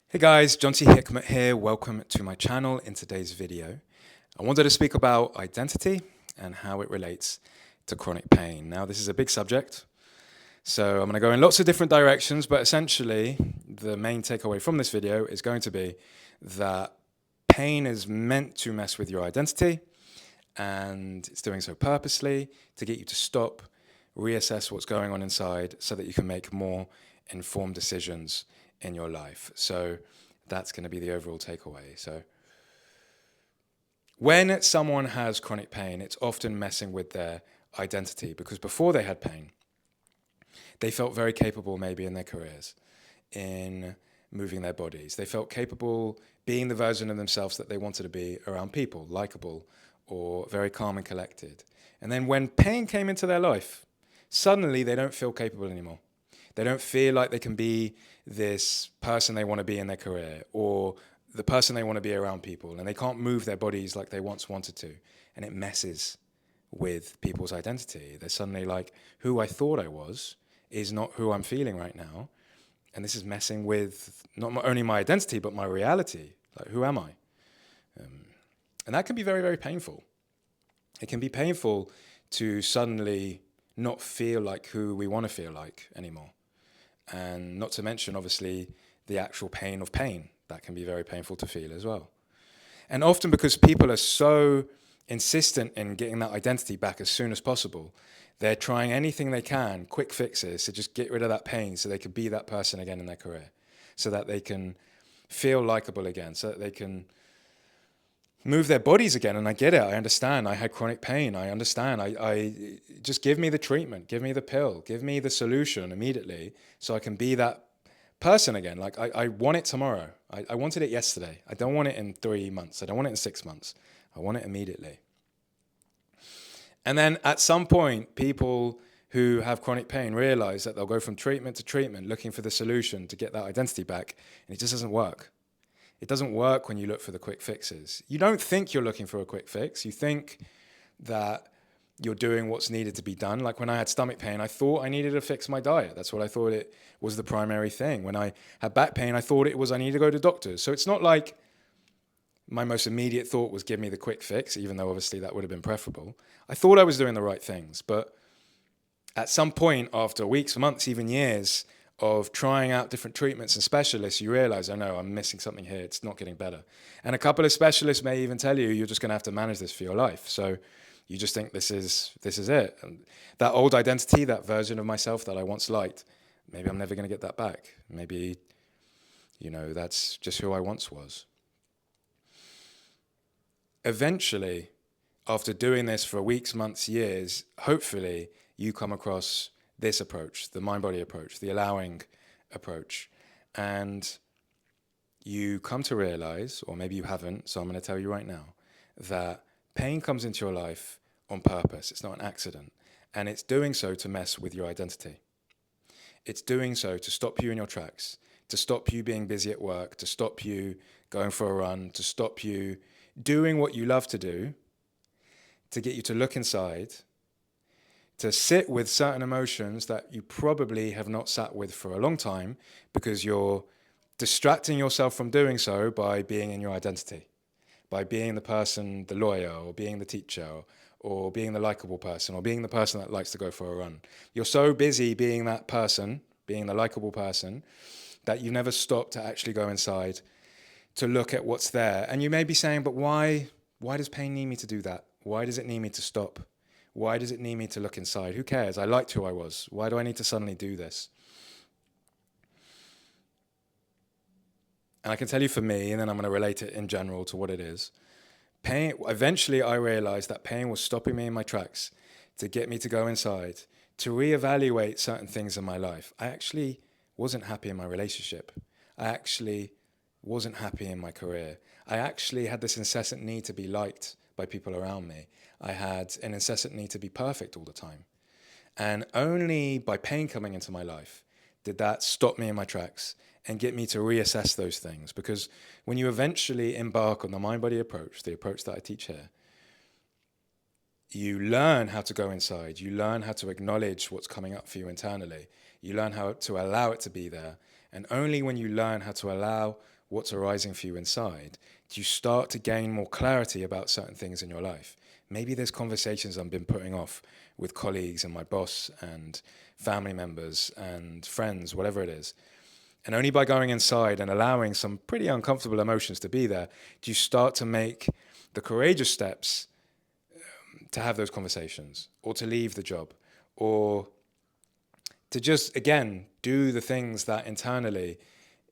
Hey guys, Jonty Hikmet here. Welcome to my channel. In today's video, I wanted to speak about identity and how it relates to chronic pain. Now, this is a big subject, so I'm going to go in lots of different directions, but essentially, the main takeaway from this video is going to be that pain is meant to mess with your identity, and it's doing so purposely to get you to stop, reassess what's going on inside so that you can make more informed decisions in your life. So that's going to be the overall takeaway. So when someone has chronic pain, it's often messing with their identity because before they had pain, they felt very capable maybe in their careers, in moving their bodies. They felt capable being the version of themselves that they wanted to be around people, likable or very calm and collected. And then when pain came into their life, suddenly they don't feel capable anymore. They don't feel like they can be this person they want to be in their career or the person they want to be around people, and they can't move their bodies like they once wanted to. And it messes with people's identity. They're suddenly like, who I thought I was is not who I'm feeling right now. And this is messing with not only my identity, but my reality. Like, who am I? And that can be very, very painful. It can be painful to suddenly not feel like who we want to feel like anymore. And not to mention, obviously, the actual pain of pain. That can be very painful to feel as well. And often because people are so insistent in getting that identity back as soon as possible, they're trying anything they can, quick fixes, to just get rid of that pain so they can be that person again in their career, so that they can feel likable again, so that they can move their bodies again. And I get it. I understand. I had chronic pain. I understand. I just give me the treatment, give me the pill, give me the solution immediately so I can be that person again. Like I want it tomorrow. I wanted it yesterday. I don't want it in 3 months. I don't want it in 6 months. I want it immediately. And then at some point, people who have chronic pain realize that they'll go from treatment to treatment looking for the solution to get that identity back. And it just doesn't work. It doesn't work when you look for the quick fixes. You don't think you're looking for a quick fix. You think that you're doing what's needed to be done. Like when I had stomach pain, I thought I needed to fix my diet. That's what I thought it was, the primary thing. When I had back pain, I thought it was I needed to go to doctors. So it's not like my most immediate thought was give me the quick fix, even though obviously that would have been preferable. I thought I was doing the right things. But at some point, after weeks, months, even years of trying out different treatments and specialists, you realize, oh no, I'm missing something here. It's not getting better. And a couple of specialists may even tell you, you're just going to have to manage this for your life. So you just think this is it. And that old identity, that version of myself that I once liked, maybe I'm never going to get that back. Maybe, that's just who I once was. Eventually, after doing this for weeks, months, years, hopefully you come across this approach, the mind-body approach, the allowing approach. And you come to realize, or maybe you haven't, so I'm going to tell you right now, that pain comes into your life on purpose. It's not an accident. And it's doing so to mess with your identity. It's doing so to stop you in your tracks, to stop you being busy at work, to stop you going for a run, to stop you doing what you love to do, to get you to look inside, to sit with certain emotions that you probably have not sat with for a long time because you're distracting yourself from doing so by being in your identity, by being the person, the lawyer, or being the teacher, or being the likable person, or being the person that likes to go for a run. You're so busy being that person, being the likable person, that you never stop to actually go inside to look at what's there. And you may be saying, but why does pain need me to do that? Why does it need me to stop? Why does it need me to look inside? Who cares? I liked who I was. Why do I need to suddenly do this? And I can tell you for me, and then I'm going to relate it in general to what it is. Pain. Eventually, I realized that pain was stopping me in my tracks to get me to go inside, to reevaluate certain things in my life. I actually wasn't happy in my relationship. I actually wasn't happy in my career. I actually had this incessant need to be liked by people around me. I had an incessant need to be perfect all the time. And only by pain coming into my life did that stop me in my tracks and get me to reassess those things. Because when you eventually embark on the mind-body approach, the approach that I teach here, you learn how to go inside. You learn how to acknowledge what's coming up for you internally. You learn how to allow it to be there. And only when you learn how to allow what's arising for you inside, do you start to gain more clarity about certain things in your life. Maybe there's conversations I've been putting off with colleagues and my boss and family members and friends, whatever it is. And only by going inside and allowing some pretty uncomfortable emotions to be there, do you start to make the courageous steps to have those conversations, or to leave the job, or to just, again, do the things that internally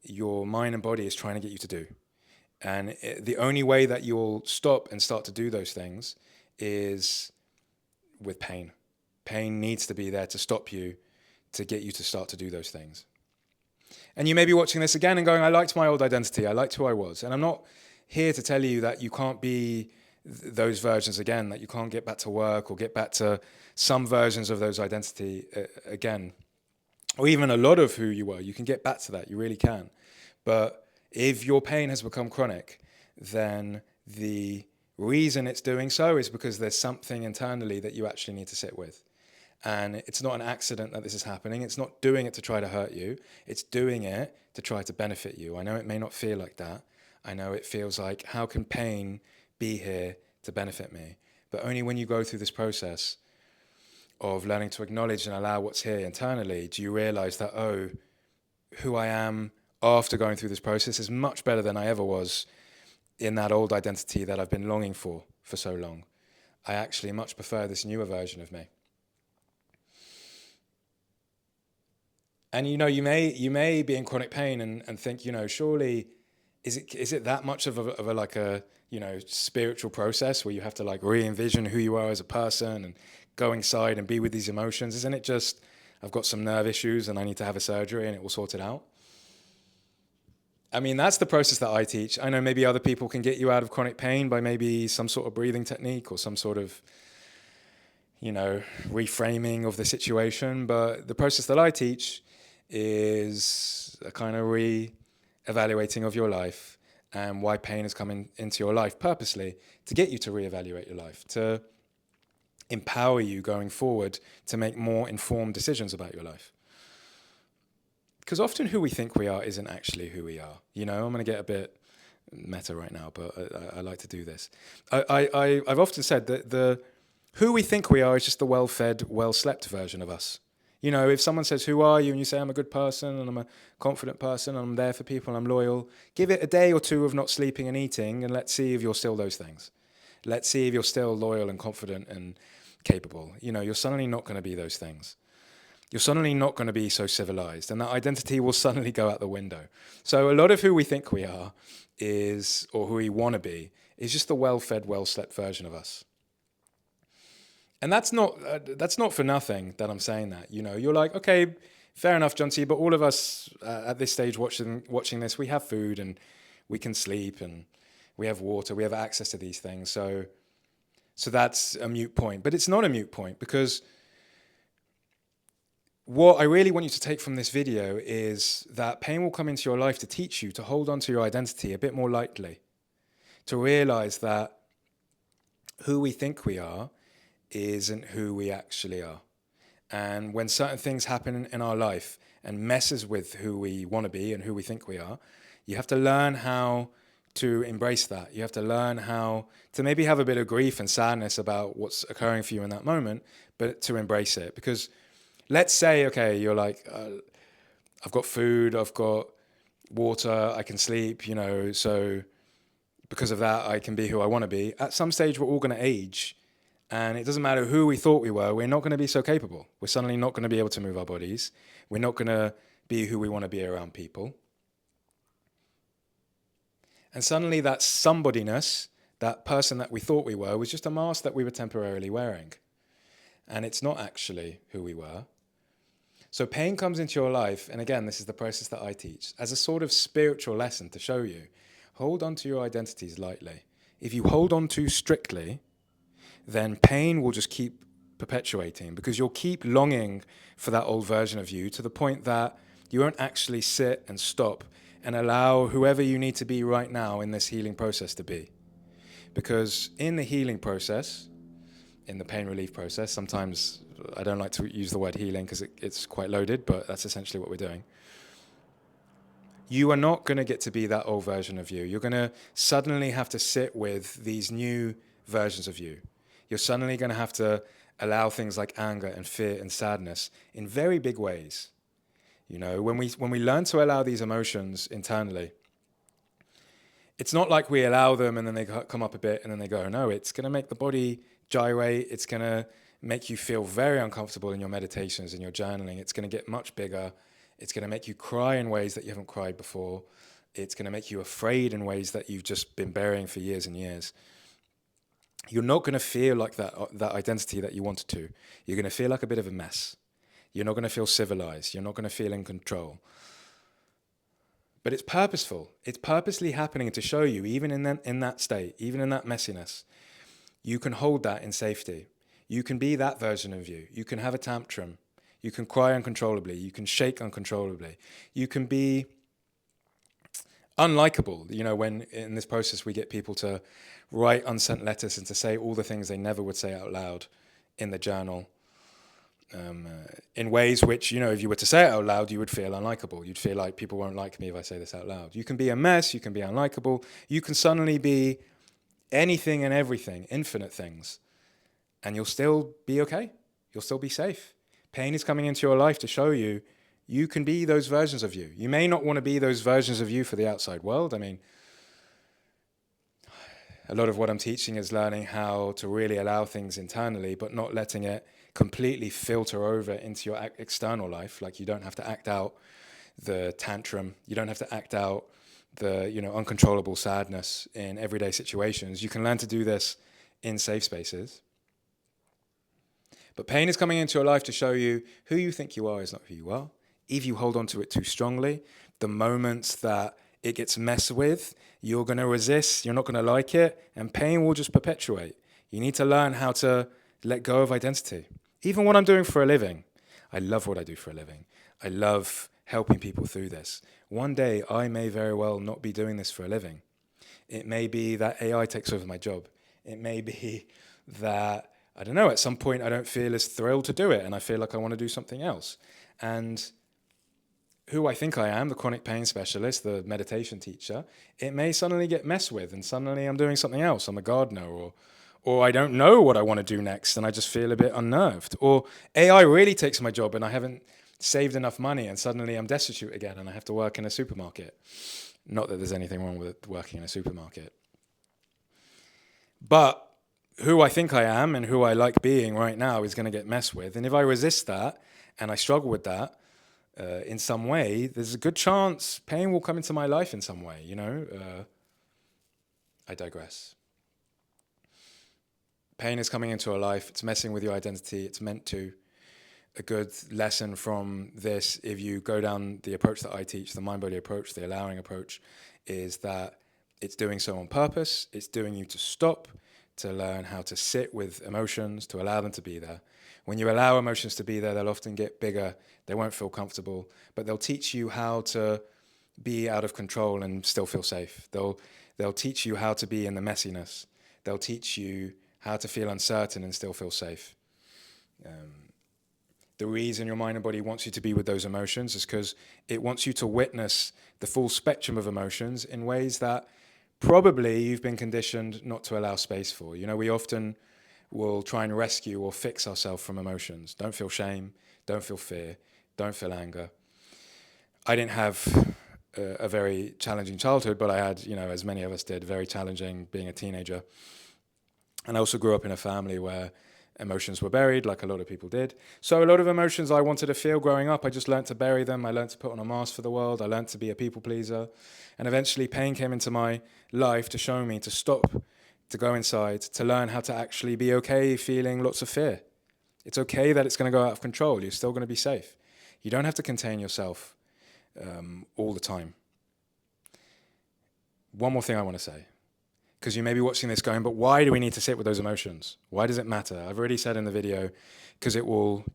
your mind and body is trying to get you to do. And the only way that you'll stop and start to do those things is with pain. Pain needs to be there to stop you, to get you to start to do those things. And you may be watching this again and going, I liked my old identity, I liked who I was. And I'm not here to tell you that you can't be those versions again, that you can't get back to work or get back to some versions of those identity again, or even a lot of who you were. You can get back to that, you really can. But if your pain has become chronic, then the reason it's doing so is because there's something internally that you actually need to sit with. And it's not an accident that this is happening. It's not doing it to try to hurt you. It's doing it to try to benefit you. I know it may not feel like that. I know it feels like, how can pain be here to benefit me? But only when you go through this process of learning to acknowledge and allow what's here internally, do you realize that, oh, who I am after going through this process is much better than I ever was in that old identity that I've been longing for so long. I actually much prefer this newer version of me. And you may be in chronic pain and think, surely is it that much of a spiritual process where you have to like re-envision who you are as a person and go inside and be with these emotions? Isn't it just, I've got some nerve issues and I need to have a surgery and it will sort it out? I mean, that's the process that I teach. I know maybe other people can get you out of chronic pain by maybe some sort of breathing technique or some sort of, reframing of the situation. But the process that I teach is a kind of re-evaluating of your life and why pain is coming into your life purposely to get you to re-evaluate your life, to empower you going forward to make more informed decisions about your life. Because often who we think we are isn't actually who we are. I'm going to get a bit meta right now, but I like to do this. I've often said that the who we think we are is just the well-fed, well-slept version of us. If someone says, who are you? And you say, I'm a good person and I'm a confident person and I'm there for people and I'm loyal, give it a day or two of not sleeping and eating and let's see if you're still those things. Let's see if you're still loyal and confident and capable. You're suddenly not going to be those things. You're suddenly not going to be so civilized, and that identity will suddenly go out the window. So a lot of who we think we are is, or who we want to be, is just the well-fed, well-slept version of us. And that's not for nothing that I'm saying that. You're like, okay, fair enough, Jonty, but all of us at this stage watching this, we have food and we can sleep and we have water, we have access to these things. So that's a moot point. But it's not a moot point, because what I really want you to take from this video is that pain will come into your life to teach you to hold on to your identity a bit more lightly, to realize that who we think we are isn't who we actually are. And when certain things happen in our life and messes with who we want to be and who we think we are, you have to learn how to embrace that. You have to learn how to maybe have a bit of grief and sadness about what's occurring for you in that moment, but to embrace it. Because let's say, okay, you're like, I've got food, I've got water, I can sleep, so because of that, I can be who I want to be. At some stage, we're all going to age. And it doesn't matter who we thought we were, we're not going to be so capable. We're suddenly not going to be able to move our bodies. We're not going to be who we want to be around people. And suddenly that somebodyness, that person that we thought we were, was just a mask that we were temporarily wearing. And it's not actually who we were. So pain comes into your life, and again, this is the process that I teach, as a sort of spiritual lesson to show you, hold on to your identities lightly. If you hold on too strictly, then pain will just keep perpetuating, because you'll keep longing for that old version of you to the point that you won't actually sit and stop and allow whoever you need to be right now in this healing process to be. Because in the healing process, in the pain relief process, sometimes I don't like to use the word healing because it's quite loaded, but that's essentially what we're doing. You are not going to get to be that old version of you. You're going to suddenly have to sit with these new versions of you. You're suddenly going to have to allow things like anger and fear and sadness in very big ways. You know, when we learn to allow these emotions internally, it's not like we allow them and then they come up a bit and then they go. No, it's going to make the body gyrate. It's going to make you feel very uncomfortable in your meditations and your journaling. It's going to get much bigger. It's going to make you cry in ways that you haven't cried before. It's going to make you afraid in ways that you've just been burying for years and years. You're not going to feel like that identity that you wanted to. You're going to feel like a bit of a mess. You're not going to feel civilized. You're not going to feel in control. But it's purposeful. It's purposely happening to show you, even in that state, even in that messiness, you can hold that in safety. You can be that version of you. You can have a tantrum. You can cry uncontrollably. You can shake uncontrollably. You can be unlikable. You know, when in this process we get people to write unsent letters and to say all the things they never would say out loud in the journal. In ways which, you know, if you were to say it out loud, you would feel unlikable. You'd feel like people won't like me if I say this out loud. You can be a mess, you can be unlikable, you can suddenly be anything and everything, infinite things, and you'll still be okay. You'll still be safe. Pain is coming into your life to show you you can be those versions of you. You may not want to be those versions of you for the outside world. I mean, a lot of what I'm teaching is learning how to really allow things internally, but not letting it completely filter over into your external life. Like, you don't have to act out the tantrum. You don't have to act out the, you know, uncontrollable sadness in everyday situations. You can learn to do this in safe spaces. But pain is coming into your life to show you who you think you are is not who you are. If you hold on to it too strongly, the moments that it gets messed with, you're going to resist, you're not going to like it, and pain will just perpetuate. You need to learn how to let go of identity. Even what I'm doing for a living, I love what I do for a living. I love helping people through this. One day, I may very well not be doing this for a living. It may be that AI takes over my job. It may be that, I don't know, at some point I don't feel as thrilled to do it and I feel like I want to do something else. And who I think I am, the chronic pain specialist, the meditation teacher, it may suddenly get messed with and suddenly I'm doing something else. I'm a gardener, or I don't know what I want to do next and I just feel a bit unnerved. Or AI really takes my job and I haven't saved enough money and suddenly I'm destitute again and I have to work in a supermarket. Not that there's anything wrong with working in a supermarket. But who I think I am and who I like being right now is going to get messed with. And if I resist that and I struggle with that in some way, there's a good chance pain will come into my life in some way, you know. I digress. Pain is coming into our life. It's messing with your identity. It's meant to. A good lesson from this, if you go down the approach that I teach, the mind-body approach, the allowing approach, is that it's doing so on purpose. It's doing you to stop, to learn how to sit with emotions, to allow them to be there. When you allow emotions to be there, they'll often get bigger. They won't feel comfortable, but they'll teach you how to be out of control and still feel safe. They'll teach you how to be in the messiness. They'll teach you how to feel uncertain and still feel safe. The reason your mind and body wants you to be with those emotions is because it wants you to witness the full spectrum of emotions in ways that probably you've been conditioned not to allow space for. You know, we often will try and rescue or fix ourselves from emotions. Don't feel shame, don't feel fear, don't feel anger. I didn't have a very challenging childhood, but I had, you know, as many of us did, very challenging being a teenager. And I also grew up in a family where emotions were buried, like a lot of people did. So a lot of emotions I wanted to feel growing up, I just learned to bury them. I learned to put on a mask for the world. I learned to be a people pleaser. And eventually pain came into my life to show me to stop, to go inside, to learn how to actually be okay feeling lots of fear. It's okay that it's going to go out of control. You're still going to be safe. You don't have to contain yourself all the time. One more thing I want to say. Because you may be watching this going, but why do we need to sit with those emotions? Why does it matter? I've already said in the video, because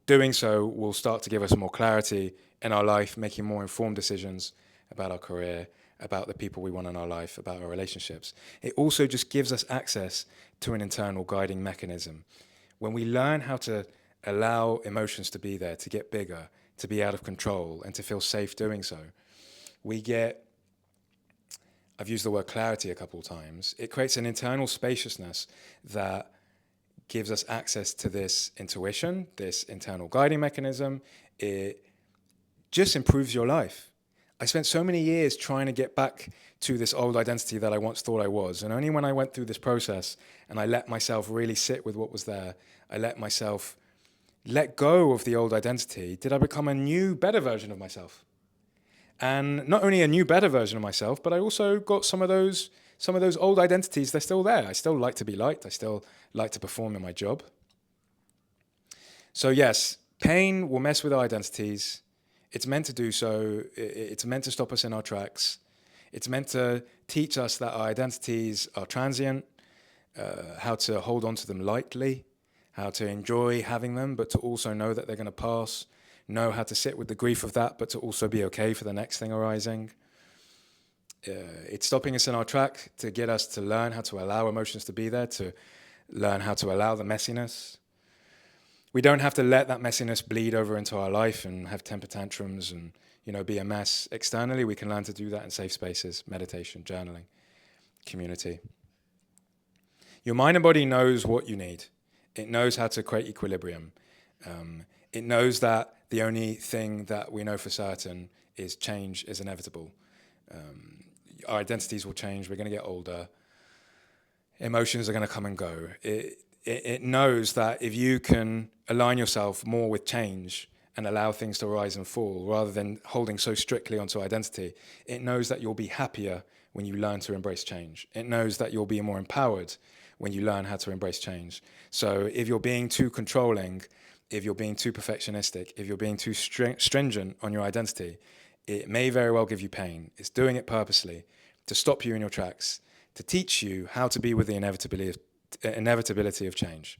doing so will start to give us more clarity in our life, making more informed decisions about our career, about the people we want in our life, about our relationships. It also just gives us access to an internal guiding mechanism. When we learn how to allow emotions to be there, to get bigger, to be out of control, and to feel safe doing so, we get, I've used the word clarity a couple of times. It creates an internal spaciousness that gives us access to this intuition, this internal guiding mechanism. It just improves your life. I spent so many years trying to get back to this old identity that I once thought I was. And only when I went through this process and I let myself really sit with what was there, I let myself let go of the old identity, did I become a new, better version of myself. And not only a new, better version of myself, but I also got some of those old identities, they're still there. I still like to be liked. I still like to perform in my job. So yes, pain will mess with our identities. It's meant to do so. It's meant to stop us in our tracks. It's meant to teach us that our identities are transient, how to hold on to them lightly, how to enjoy having them, but to also know that they're going to pass, know how to sit with the grief of that, but to also be okay for the next thing arising. It's stopping us in our track to get us to learn how to allow emotions to be there, to learn how to allow the messiness. We don't have to let that messiness bleed over into our life and have temper tantrums and, be a mess externally. We can learn to do that in safe spaces, meditation, journaling, community. Your mind and body knows what you need. It knows how to create equilibrium. It knows that the only thing that we know for certain is change is inevitable. Our identities will change. We're going to get older. Emotions are going to come and go. It knows that if you can align yourself more with change and allow things to rise and fall rather than holding so strictly onto identity, it knows that you'll be happier when you learn to embrace change. It knows that you'll be more empowered when you learn how to embrace change. So if you're being too controlling, if you're being too perfectionistic, if you're being too stringent on your identity, it may very well give you pain. It's doing it purposely to stop you in your tracks, to teach you how to be with the inevitability of change,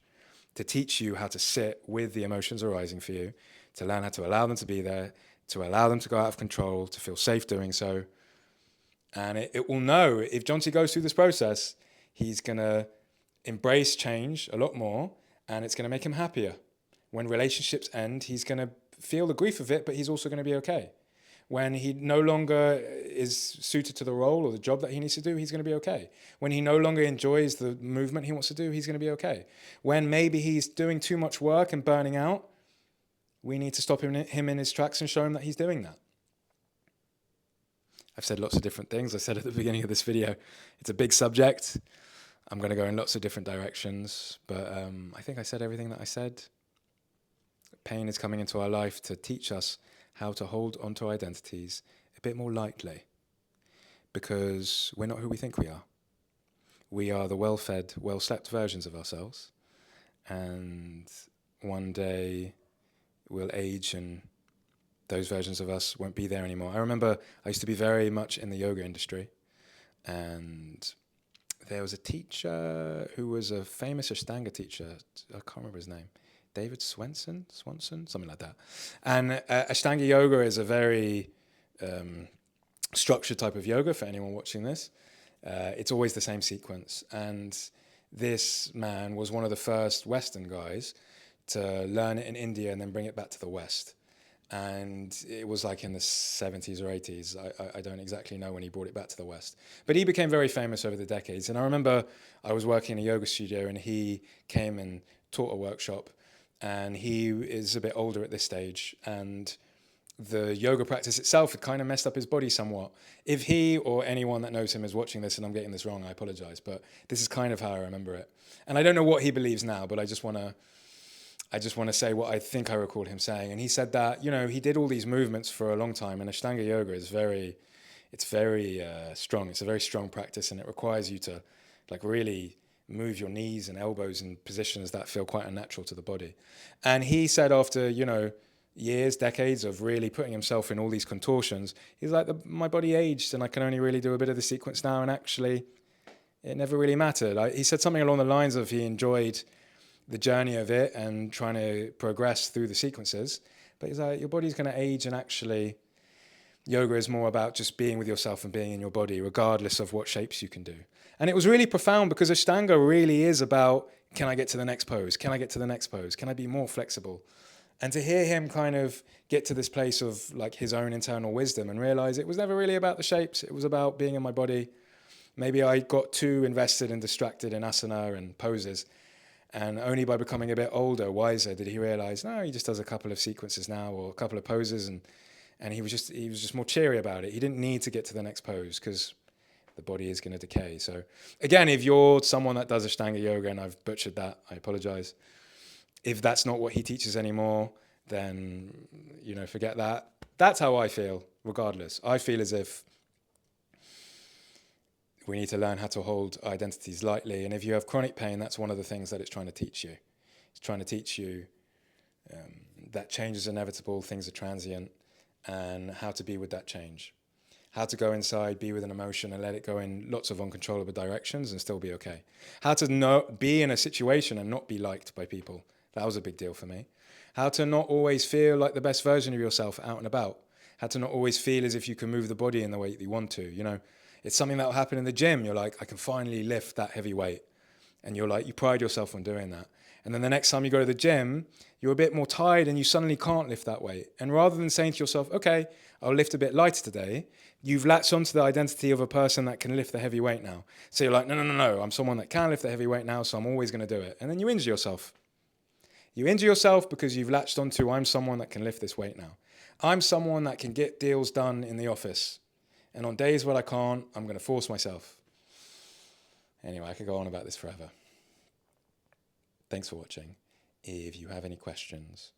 to teach you how to sit with the emotions arising for you, to learn how to allow them to be there, to allow them to go out of control, to feel safe doing so. And it will know, if Jonty goes through this process, he's going to embrace change a lot more, and it's going to make him happier. When relationships end, he's going to feel the grief of it, but he's also going to be okay. When he no longer is suited to the role or the job that he needs to do, he's going to be okay. When he no longer enjoys the movement he wants to do, he's going to be okay. When maybe he's doing too much work and burning out, we need to stop him in his tracks and show him that he's doing that. I've said lots of different things. I said at the beginning of this video, it's a big subject. I'm going to go in lots of different directions, but I think I said everything that I said. Pain is coming into our life to teach us how to hold onto identities a bit more lightly, because we're not who we think we are. We are the well-fed, well-slept versions of ourselves, and one day we'll age and those versions of us won't be there anymore. I remember I used to be very much in the yoga industry, and there was a teacher who was a famous Ashtanga teacher. I can't remember his name. David Swanson, something like that. And Ashtanga yoga is a very structured type of yoga for anyone watching this. It's always the same sequence. And this man was one of the first Western guys to learn it in India and then bring it back to the West. And it was like in the 70s or 80s. I don't exactly know when he brought it back to the West. But he became very famous over the decades. And I remember I was working in a yoga studio and he came and taught a workshop. And he is a bit older at this stage. And the yoga practice itself had kind of messed up his body somewhat. If he or anyone that knows him is watching this and I'm getting this wrong, I apologize. But this is kind of how I remember it. And I don't know what he believes now, but I just want to say what I think I recall him saying. And he said that, he did all these movements for a long time, and Ashtanga yoga is very strong. It's a very strong practice, and it requires you to really move your knees and elbows in positions that feel quite unnatural to the body. And he said after, years, decades of really putting himself in all these contortions, he's like, my body aged and I can only really do a bit of the sequence now, and actually it never really mattered. He said something along the lines of he enjoyed the journey of it and trying to progress through the sequences. But he's like, your body's going to age, and actually yoga is more about just being with yourself and being in your body, regardless of what shapes you can do. And it was really profound because Ashtanga really is about, can I get to the next pose? Can I get to the next pose? Can I be more flexible? And to hear him kind of get to this place of like his own internal wisdom and realize it was never really about the shapes, it was about being in my body. Maybe I got too invested and distracted in asana and poses. And only by becoming a bit older, wiser, did he realize, no, he just does a couple of sequences now or a couple of poses. And he was just more cheery about it. He didn't need to get to the next pose because the body is going to decay. So again, if you're someone that does Ashtanga yoga, and I've butchered that, I apologize. If that's not what he teaches anymore, then, forget that. That's how I feel, regardless. I feel as if we need to learn how to hold identities lightly. And if you have chronic pain, that's one of the things that it's trying to teach you. It's trying to teach you that change is inevitable, things are transient, and how to be with that change. How to go inside, be with an emotion and let it go in lots of uncontrollable directions and still be okay. How to be in a situation and not be liked by people. That was a big deal for me. How to not always feel like the best version of yourself out and about. How to not always feel as if you can move the body in the way that you want to. It's something that will happen in the gym. You're like, I can finally lift that heavy weight. And you're like, you pride yourself on doing that. And then the next time you go to the gym, you're a bit more tired and you suddenly can't lift that weight. And rather than saying to yourself, okay, I'll lift a bit lighter today, you've latched onto the identity of a person that can lift the heavy weight now. So you're like, no, I'm someone that can lift the heavy weight now, so I'm always going to do it. And then you injure yourself. You injure yourself because you've latched onto, I'm someone that can lift this weight now. I'm someone that can get deals done in the office. And on days when I can't, I'm going to force myself. Anyway, I could go on about this forever. Thanks for watching. If you have any questions,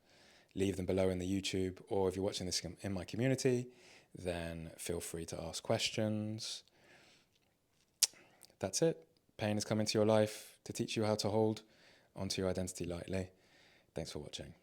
leave them below in the YouTube, or if you're watching this in my community, then feel free to ask questions. That's it. Pain has come into your life to teach you how to hold onto your identity lightly. Thanks for watching.